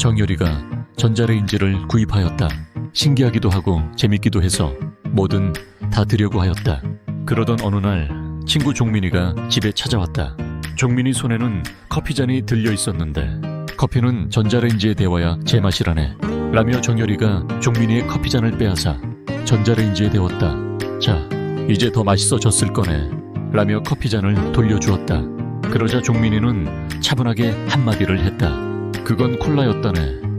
정열이가 전자레인지를 구입하였다. 신기하기도 하고 재밌기도 해서 뭐든 다 드려고 하였다. 그러던 어느 날 친구 종민이가 집에 찾아왔다. 종민이 손에는 커피잔이 들려 있었는데 커피는 전자레인지에 데워야 제맛이라네 라며 정열이가 종민이의 커피잔을 빼앗아 전자레인지에 데웠다. 자, 이제 더 맛있어졌을 거네 라며 커피잔을 돌려주었다. 그러자 종민이는 차분하게 한마디를 했다. 그건 콜라였다네.